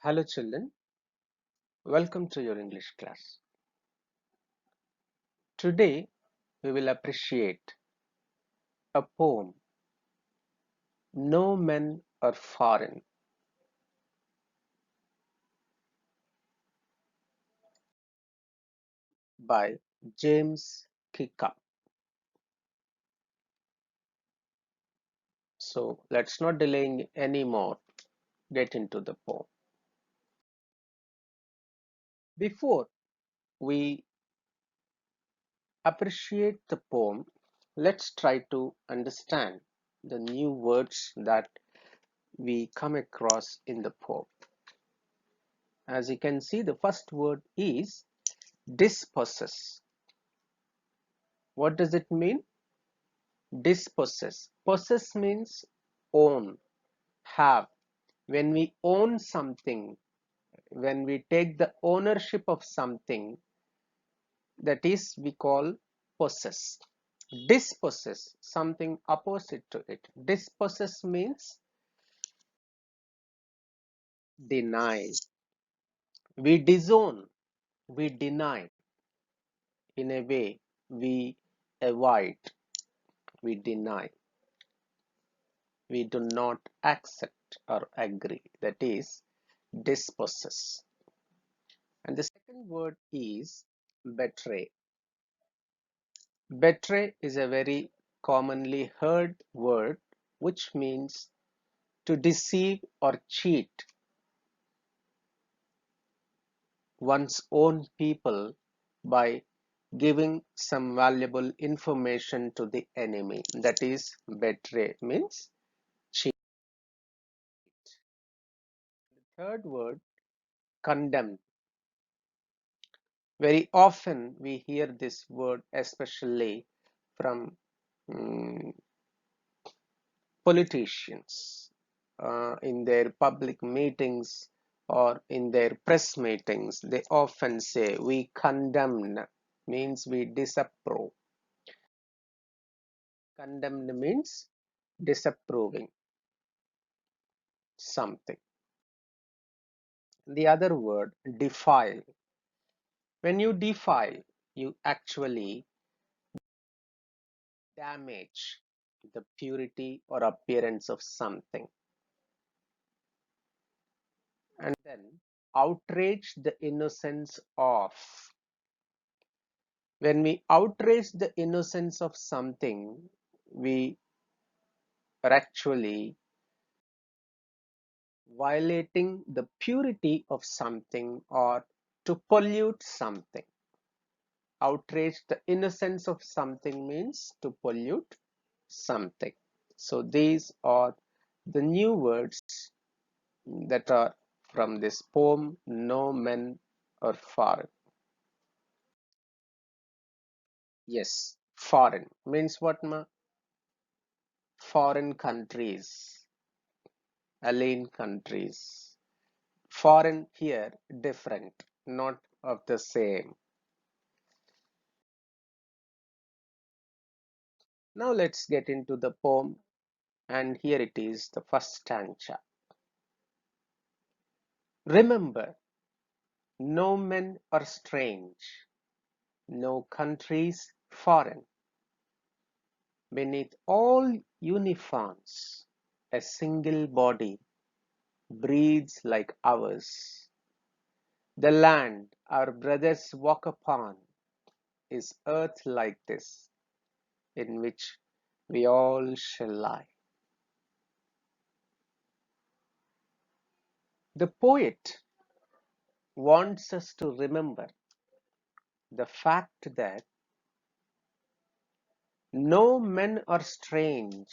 Hello children, welcome to your English class. Today we will appreciate a poem, No Men Are Foreign, by James Kickup. So let's not delay anymore, get into the poem. Before we appreciate the poem, let's try to understand the new words that we come across in the poem. As you can see, the first word is dispossess. What does it mean? Dispossess. Possess means own, have. When we own something, when we take the ownership of something, that is we call possess. Dispossess, something opposite to it. Dispossess means deny. We disown, we deny. In a way, we avoid, we deny. We do not accept or agree. That is dispossess. And the second word is betray. Betray is a very commonly heard word which means to deceive or cheat one's own people by giving some valuable information to the enemy. That is betray means cheat. The third word, condemn. Very often we hear this word especially from politicians in their public meetings or in their press meetings. They often say we condemn, means we disapprove. Condemned means disapproving something. The other word, defile. When you defile, you actually damage the purity or appearance of something. And then outrage the innocence of. When we outrage the innocence of something, we are actually violating the purity of something or to pollute something. Outrage the innocence of something means to pollute something. So these are the new words that are from this poem, No Men Are Foreign. Yes, foreign means what, ma? Foreign countries, alien countries. Foreign here, different, not of the same. Now let's get into the poem, and here it is, the first stanza. Remember, no men are strange, no countries foreign. Beneath all uniforms, a single body breathes like ours. The land our brothers walk upon is earth like this, in which we all shall lie. The poet wants us to remember the fact that no men are strange.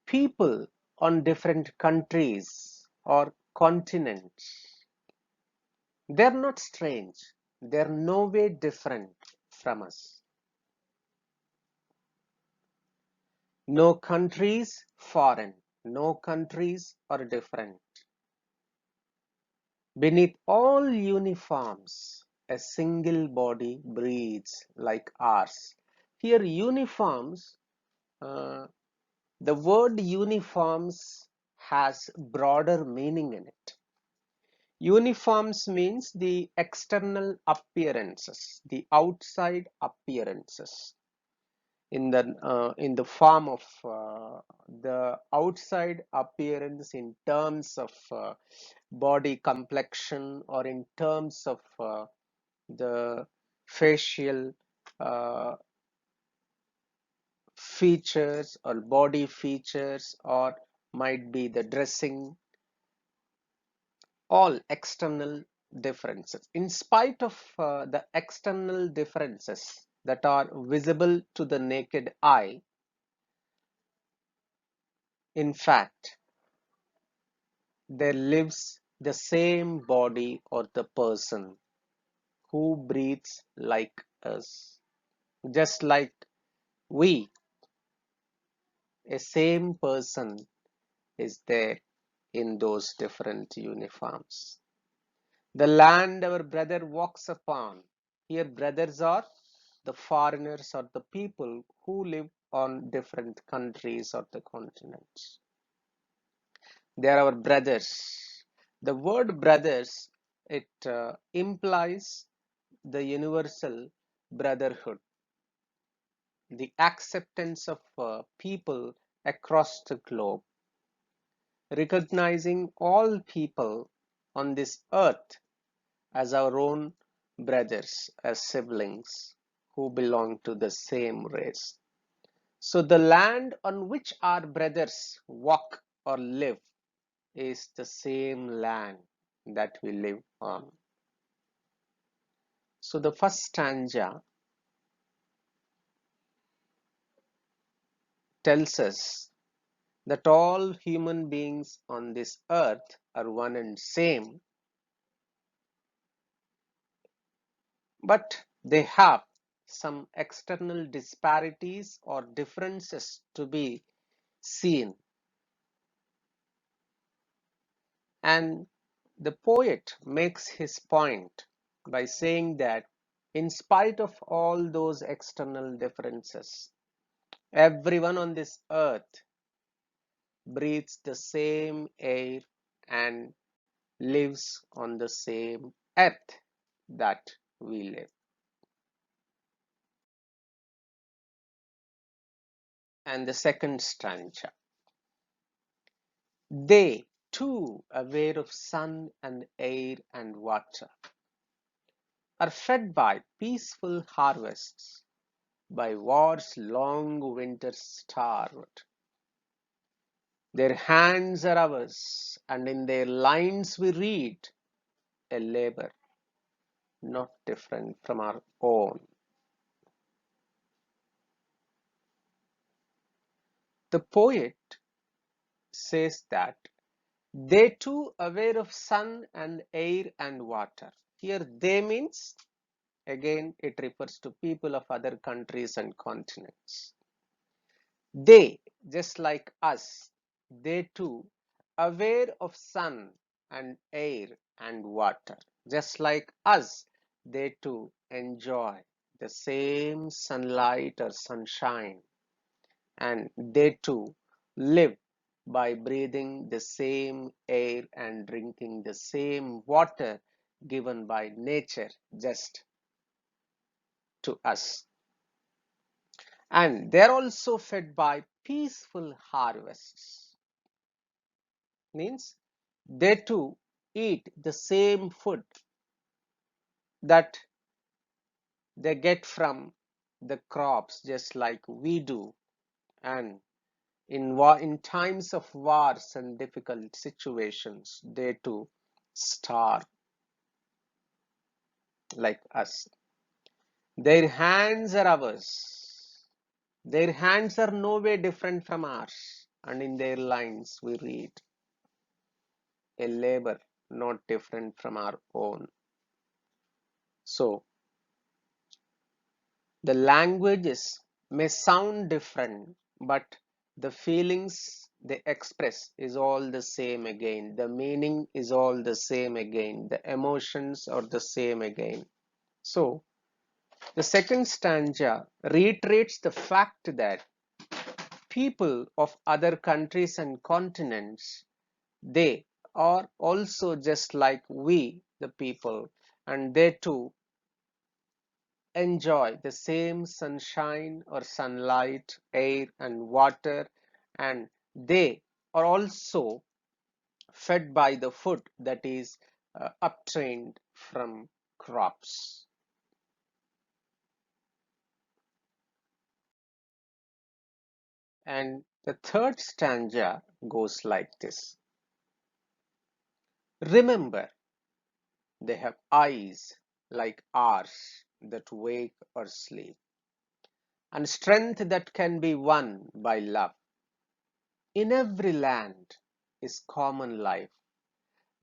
People on different countries or continents, they're not strange. They're no way different from us. No countries foreign. No countries are different. Beneath all uniforms, a single body breathes like ours. Here, uniforms, the word uniforms has broader meaning in it. Uniforms means the external appearances, the outside appearances, in the form of the outside appearance in terms of body complexion, or in terms of the facial uh, features or body features, or might be the dressing, all external differences. In spite of the external differences that are visible to the naked eye, in fact, there lives the same body or the person who breathes like us. Just like we, a same person is there in those different uniforms. The land our brother walks upon. Here, brothers are the foreigners or the people who live on different countries or the continents. They are our brothers. The word brothers, it implies the universal brotherhood, the acceptance of people across the globe, recognizing all people on this earth as our own brothers, as siblings who belong to the same race. So the land on which our brothers walk or live is the same land that we live on. So the first stanza tells us that all human beings on this earth are one and same, but they have some external disparities or differences to be seen. And the poet makes his point by saying that in spite of all those external differences, everyone on this earth breathes the same air and lives on the same earth that we live. And the second stanza, they too, aware of sun and air and water, are fed by peaceful harvests, by war's long winter starved. Their hands are ours, and in their lines we read a labor not different from our own. The poet says that they too aware of sun and air and water. Here they means, again it refers to people of other countries and continents. They, just like us, they too aware of sun and air and water. Just like us, they too enjoy the same sunlight or sunshine, and they too live by breathing the same air and drinking the same water given by nature just to us. And they're also fed by peaceful harvests. Means they too eat the same food that they get from the crops just like we do. And in times of wars and difficult situations, they too starve like us. Their hands are ours. Their hands are no way different from ours. And in their lines we read a labor not different from our own. So the languages may sound different, but the feelings they express is all the same again. The meaning is all the same again. The emotions are the same again. So the second stanza reiterates the fact that people of other countries and continents They are also just like we, the people, and they too enjoy the same sunshine or sunlight, air, and water, and they are also fed by the food that is obtained from crops. And the third stanza goes like this. Remember, they have eyes like ours that wake or sleep, and strength that can be won by love. In every land is common life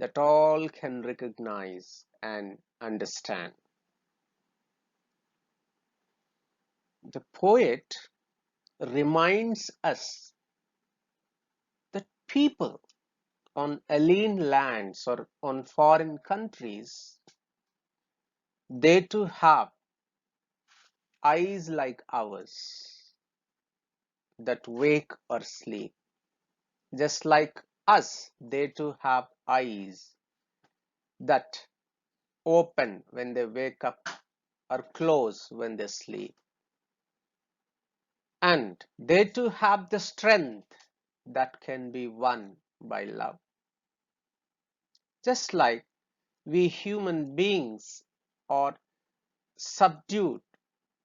that all can recognize and understand. The poet reminds us that people on alien lands or on foreign countries, they too have eyes like ours that wake or sleep. Just like us, they too have eyes that open when they wake up or close when they sleep. And they too have the strength that can be won by love. Just like we human beings are subdued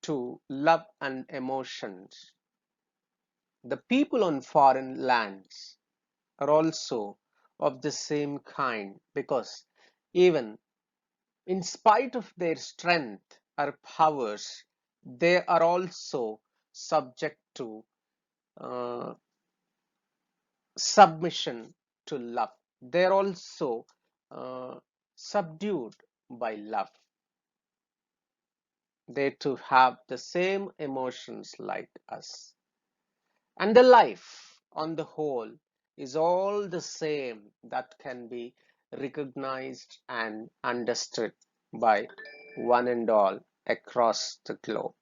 to love and emotions, the people on foreign lands are also of the same kind, because even in spite of their strength or powers, they are also subject to uh, submission to love. They're also uh, subdued by love. They too have the same emotions like us. And the life on the whole is all the same that can be recognized and understood by one and all across the globe.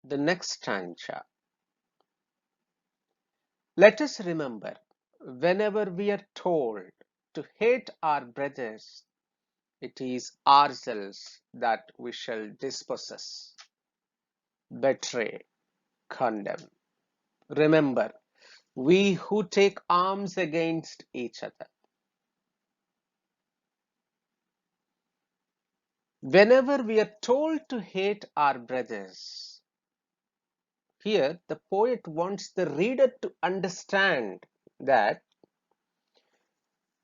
The next stanza. Let us remember, whenever we are told to hate our brothers, it is ourselves that we shall dispossess, betray, condemn. Remember, we who take arms against each other. Whenever we are told to hate our brothers, here the poet wants the reader to understand that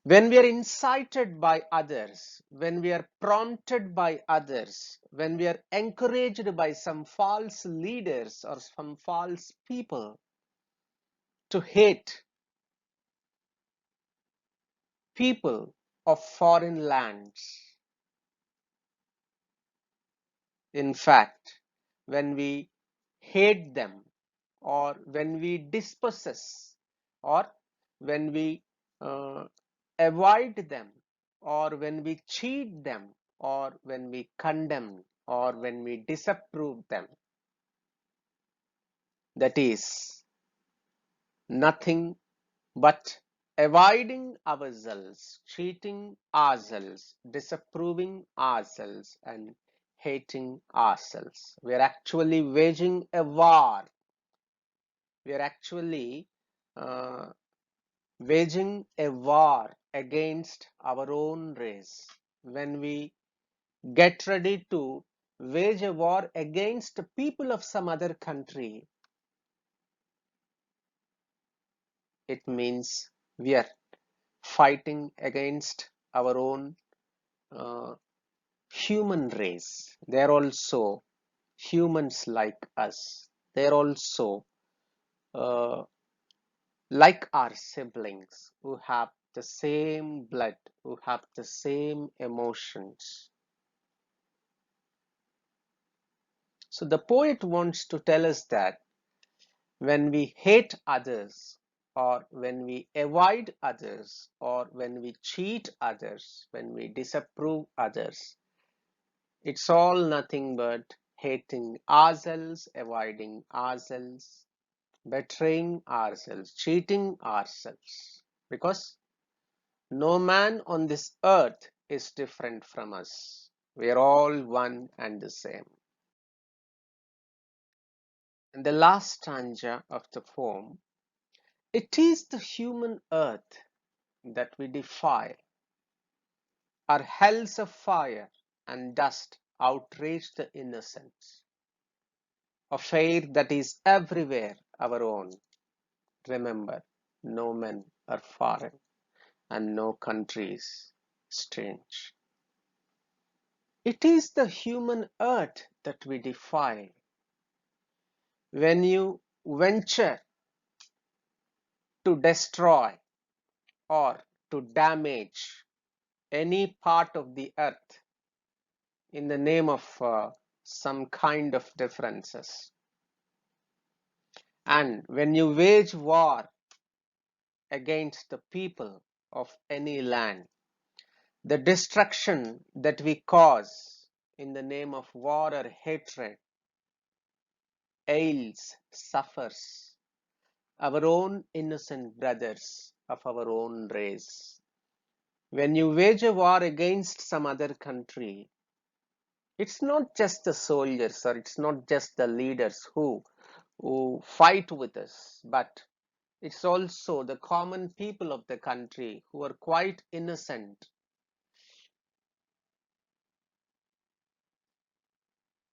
when we are incited by others, when we are prompted by others, when we are encouraged by some false leaders or some false people to hate people of foreign lands, in fact, when we hate them, or when we dispossess, or when we uh, avoid them, or when we cheat them, or when we condemn, or when we disapprove them, that is nothing but avoiding ourselves, cheating ourselves, disapproving ourselves, and hating ourselves. We are actually waging a war. We are actually uh, waging a war against our own race. When we get ready to wage a war against the people of some other country, it means we are fighting against our own uh, human race. They're also humans like us. They're also uh, like our siblings who have the same blood, who have the same emotions. So the poet wants to tell us that when we hate others, or when we avoid others, or when we cheat others, when we disapprove others, it's all nothing but hating ourselves, avoiding ourselves, betraying ourselves, cheating ourselves. Because no man on this earth is different from us. We are all one and the same. In the last stanza of the poem, it is the human earth that we defile. Our hells of fire and dust outrage the innocence. A fate that is everywhere our own. Remember, no men are foreign and no countries strange. It is the human earth that we defile. When you venture to destroy or to damage any part of the earth in the name of some kind of differences, and when you wage war against the people of any land, the destruction that we cause in the name of war or hatred ails, suffers our own innocent brothers of our own race. When you wage a war against some other country, it's not just the soldiers or it's not just the leaders who fight with us, but it's also the common people of the country who are quite innocent,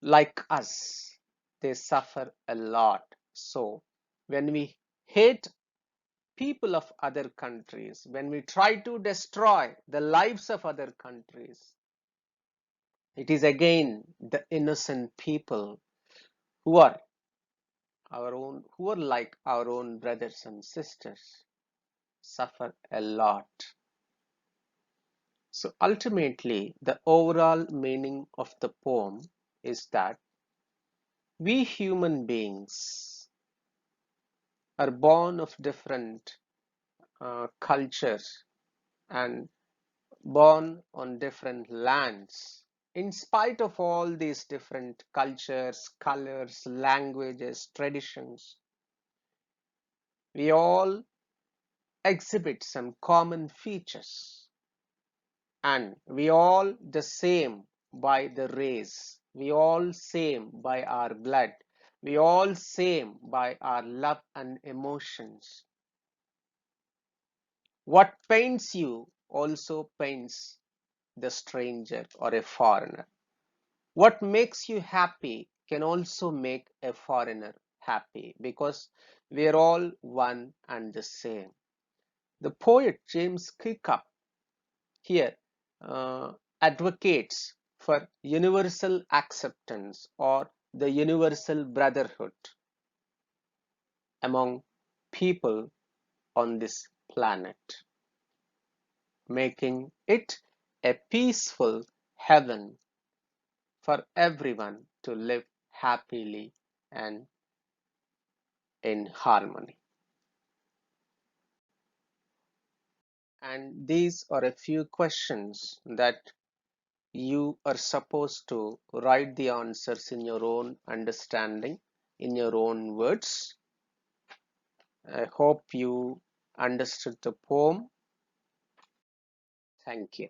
like us. They suffer a lot. So when we hate people of other countries, when we try to destroy the lives of other countries, it is again the innocent people who are who are like our own brothers and sisters, suffer a lot. So ultimately, the overall meaning of the poem is that we human beings are born of different cultures and born on different lands. In spite of all these different cultures, colors, languages, traditions, we all exhibit some common features, and we all the same by the race, we all same by our blood, we all same by our love and emotions. What pains you also pains the stranger or a foreigner. What makes you happy can also make a foreigner happy, because we are all one and the same. The poet James Kirkup here uh, advocates for universal acceptance or the universal brotherhood among people on this planet, making it a peaceful heaven for everyone to live happily and in harmony. And these are a few questions that you are supposed to write the answers in your own understanding, in your own words. I hope you understood the poem. Thank you.